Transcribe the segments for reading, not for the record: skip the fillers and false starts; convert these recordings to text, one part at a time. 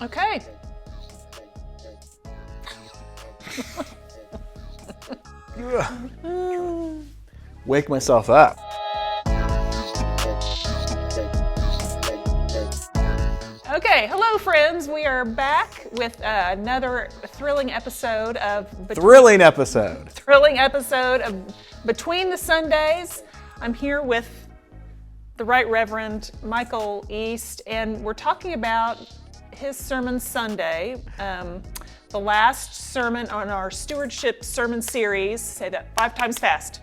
Okay. Wake myself up. Okay, hello friends. We are back with another thrilling episode of Thrilling episode. Between the Sundays. I'm here with the Right Reverend Michael East, and we're talking about his Sermon Sunday, the last sermon on our stewardship sermon series. Say that 5 times fast.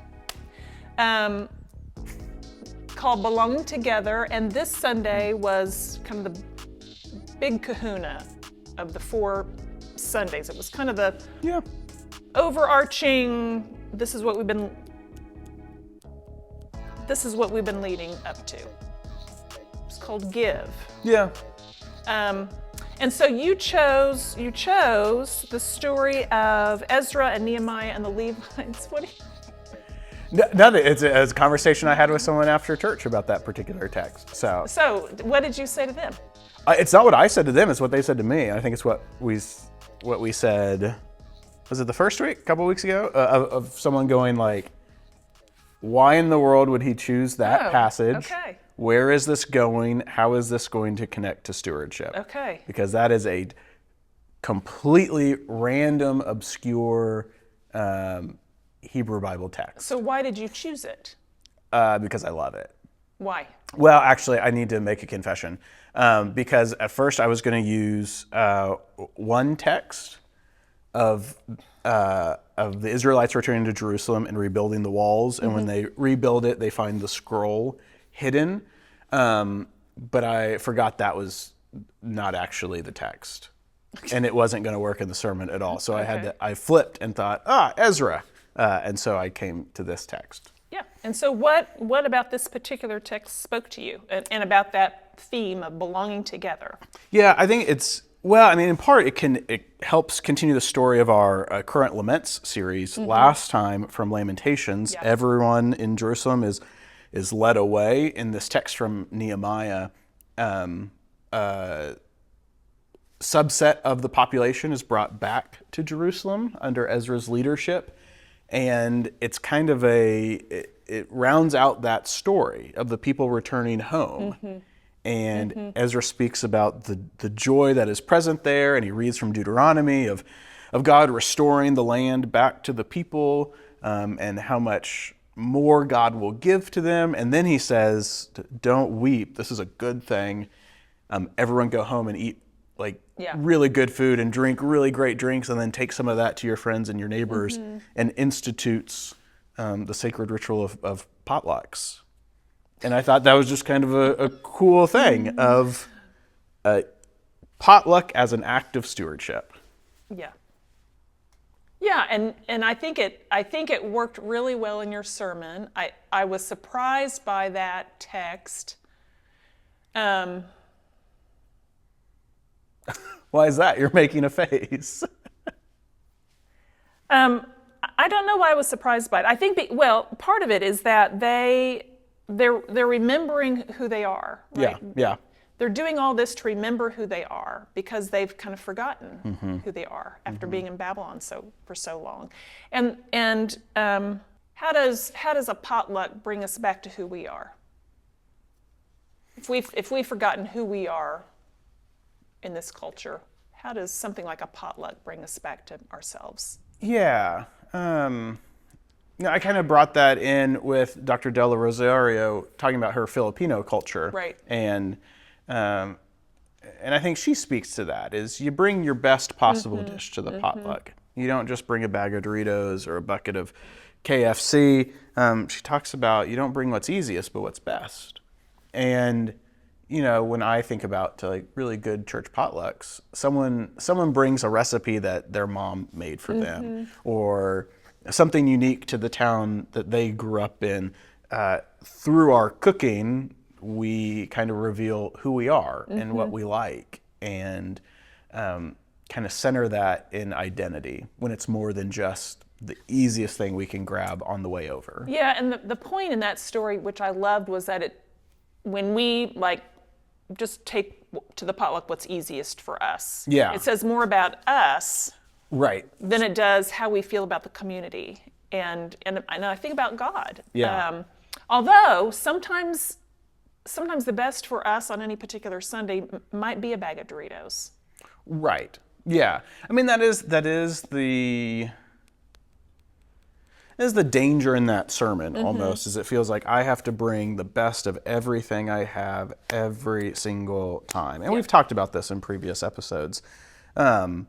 Called Belonging Together, and this Sunday was kind of the big kahuna of the 4 Sundays. It was kind of the overarching, this is what we've been leading up to. It's called Give. Yeah. And so you chose the story of Ezra and Nehemiah and the Levites. Nothing. It's a conversation I had with someone after church about that particular text. So what did you say to them? It's not what I said to them, it's what they said to me. I think it's what we said, was it the first week, a couple weeks ago, of someone going like, why in the world would he choose that passage? Okay. Where is this going? How is this going to connect to stewardship? Okay. Because that is a completely random, obscure Hebrew Bible text. So why did you choose it? Because I love it. Why? Well, actually, I need to make a confession. Because at first I was going to use one text of the Israelites returning to Jerusalem and rebuilding the walls. And when they rebuild it, they find the scroll hidden. But I forgot that was not actually the text. And it wasn't going to work in the sermon at all. So I flipped and thought, Ezra. And so I came to this text. Yeah. And so what about this particular text spoke to you and about that theme of belonging together? Yeah, I think in part it helps continue the story of our current Laments series. Last time from Lamentations, everyone in Jerusalem is led away. In this text from Nehemiah, subset of the population is brought back to Jerusalem under Ezra's leadership. And it's kind of it rounds out that story of the people returning home. And Ezra speaks about the joy that is present there, and he reads from Deuteronomy of God restoring the land back to the people, and how much more God will give to them. And then he says, don't weep, this is a good thing. Everyone go home and eat really good food and drink really great drinks, and then take some of that to your friends and your neighbors, and institutes the sacred ritual of potlucks. And I thought that was just kind of a cool thing of potluck as an act of stewardship. Yeah. Yeah, and I think it worked really well in your sermon. I was surprised by that text. Why is that? You're making a face. I don't know why I was surprised by it. I think, part of it is that they're remembering who they are. Right? Yeah. They're doing all this to remember who they are because they've kind of forgotten who they are after being in Babylon for so long. And how does a potluck bring us back to who we are? If we've forgotten who we are in this culture, how does something like a potluck bring us back to ourselves? Yeah. I kind of brought that in with Dr. Della Rosario talking about her Filipino culture. Right. And I think she speaks to that, is you bring your best possible dish to the potluck. You don't just bring a bag of Doritos or a bucket of KFC. She talks about you don't bring what's easiest, but what's best. And when I think about really good church potlucks, someone brings a recipe that their mom made for them, or something unique to the town that they grew up in. Through our cooking, we kind of reveal who we are and what we like, and kind of center that in identity when it's more than just the easiest thing we can grab on the way over. Yeah, and the point in that story, which I loved, was that when we just take to the potluck what's easiest for us. Yeah. It says more about us Right. than it does how we feel about the community. And I think about God. Yeah. Although sometimes the best for us on any particular Sunday might be a bag of Doritos. Right. Yeah. I mean, that is the danger in that sermon almost, is it feels like I have to bring the best of everything I have every single time. And we've talked about this in previous episodes. Sometimes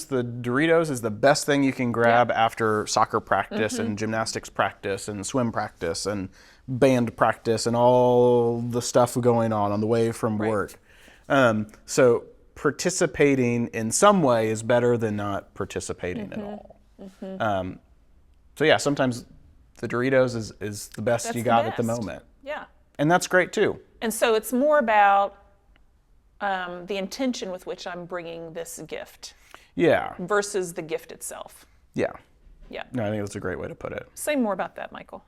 the Doritos is the best thing you can grab after soccer practice and gymnastics practice and swim practice and band practice and all the stuff going on the way from work. So participating in some way is better than not participating at all. Sometimes the Doritos is the best you got at the moment. Yeah. And that's great too. And so it's more about the intention with which I'm bringing this gift Yeah. versus the gift itself. Yeah. Yeah. No, I think that's a great way to put it. Say more about that, Michael.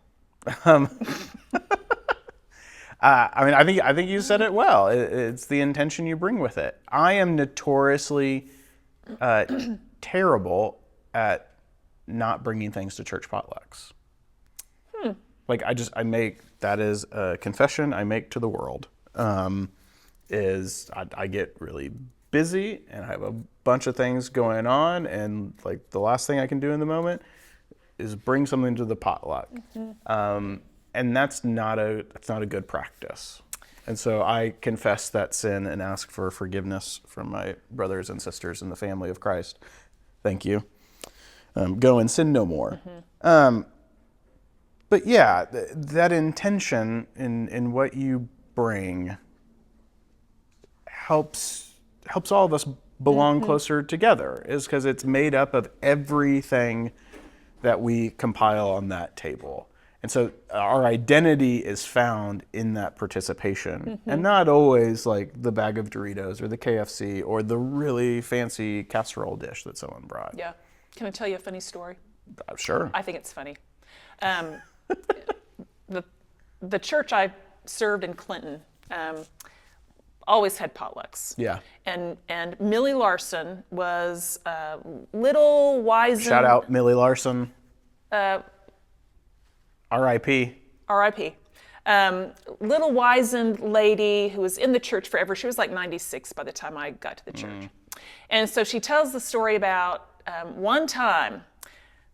I think you said it well. It's the intention you bring with it. I am notoriously terrible at not bringing things to church potlucks. Like I make, that is a confession I make to the world. I get really busy and I have a bunch of things going on, and like the last thing I can do in the moment is bring something to the potluck. And that's not a good practice. And so I confess that sin and ask for forgiveness from my brothers and sisters in the family of Christ. Thank you. Go and sin no more. But yeah, that intention in what you bring helps all of us belong closer together, is because it's made up of everything that we compile on that table. And so our identity is found in that participation, and not always like the bag of Doritos or the KFC or the really fancy casserole dish that someone brought. Yeah. Can I tell you a funny story? Sure. I think it's funny. The church I served in Clinton always had potlucks. Yeah. And Millie Larson was a little wizened. Shout out Millie Larson. R.I.P. R.I.P. Little wizened lady who was in the church forever. She was like 96 by the time I got to the church. And so she tells the story about one time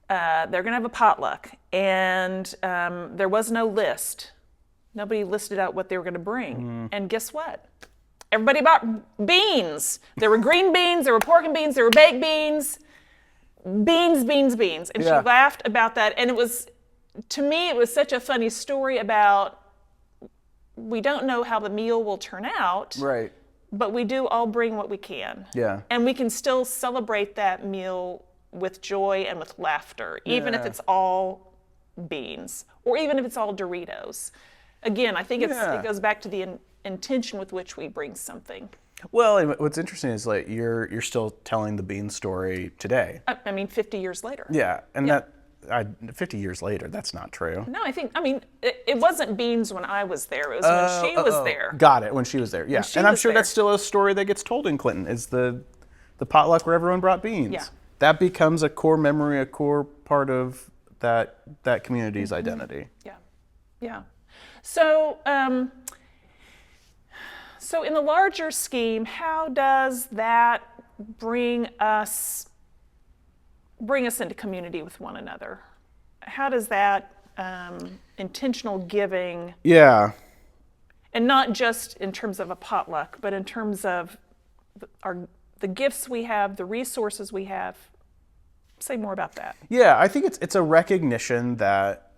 they're going to have a potluck, and there was no list. Nobody listed out what they were going to bring. And guess what? Everybody bought beans. There were green beans, there were pork and beans, there were baked beans. Beans, beans, beans. And she laughed about that. And it was, to me, it was such a funny story about, we don't know how the meal will turn out. Right. But we do all bring what we can. Yeah. And we can still celebrate that meal with joy and with laughter, even if it's all beans, or even if it's all Doritos. Again, I think it goes back to the intention with which we bring something. Well, and what's interesting is like you're still telling the bean story today. I mean, 50 years later. Yeah, and 50 years later, that's not true. No, it wasn't beans when I was there. It was when she was there. Got it, when she was there, yeah. And I'm sure there. that's still a story that gets told in Clinton, is the potluck where everyone brought beans. Yeah. That becomes a core memory, a core part of that community's identity. Yeah, yeah. So, so in the larger scheme, how does that bring us into community with one another? How does that intentional giving, and not just in terms of a potluck, but in terms of the gifts we have, the resources we have, say more about that. Yeah, I think it's a recognition that,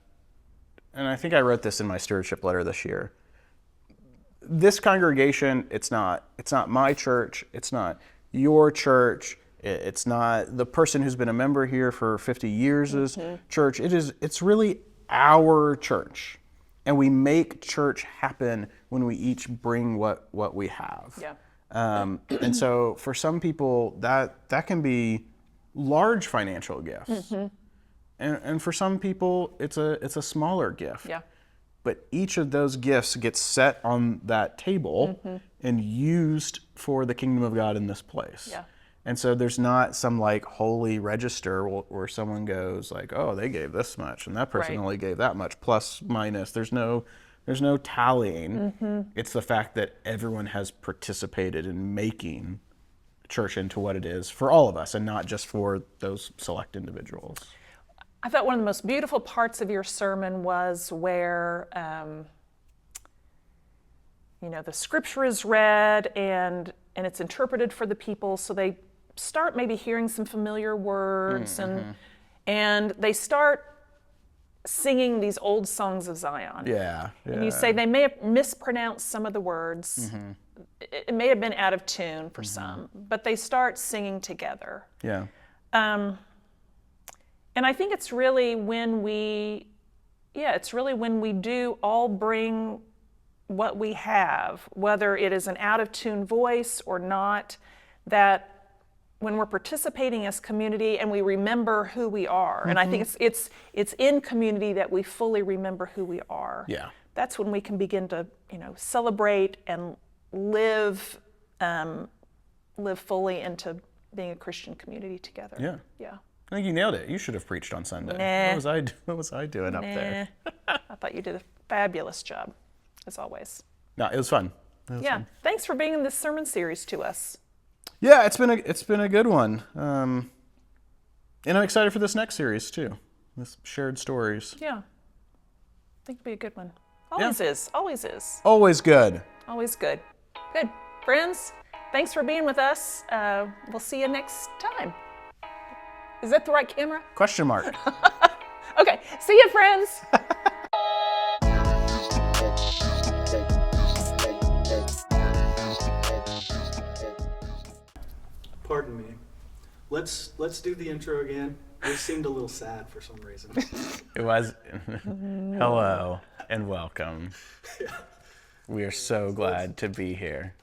and I think I wrote this in my stewardship letter this year, this congregation, it's not my church, it's not your church, it's not the person who's been a member here for 50 years' church. It's really our church. And we make church happen when we each bring what we have. Yeah. And so for some people, that can be large financial gifts. And for some people, it's a smaller gift. Yeah. but each of those gifts gets set on that table and used for the kingdom of God in this place. Yeah. And so there's not some like holy register where someone goes like, oh, they gave this much and that person Right. only gave that much, plus, minus. There's no tallying. It's the fact that everyone has participated in making church into what it is for all of us and not just for those select individuals. I thought one of the most beautiful parts of your sermon was where, the scripture is read and it's interpreted for the people, so they start maybe hearing some familiar words and they start singing these old songs of Zion. Yeah. And you say they may have mispronounced some of the words. It may have been out of tune for some, but they start singing together. Yeah. And I think it's really when we do all bring what we have, whether it is an out of tune voice or not, that when we're participating as community and we remember who we are, and I think it's in community that we fully remember who we are. Yeah. That's when we can begin to celebrate and live fully into being a Christian community together. Yeah. Yeah. I think you nailed it. You should have preached on Sunday. Nah. What was I doing up there? I thought you did a fabulous job, as always. No, it was fun. Yeah. Thanks for being in this sermon series to us. Yeah, it's been a good one. And I'm excited for this next series too. This shared stories. Yeah. I think it'll be a good one. Always is. Always is. Always good. Always good. Good. Friends, thanks for being with us. We'll see you next time. Is that the right camera? Question mark. Okay. See you, friends. Pardon me. Let's do the intro again. It seemed a little sad for some reason. It was. Hello and welcome. We are so glad to be here.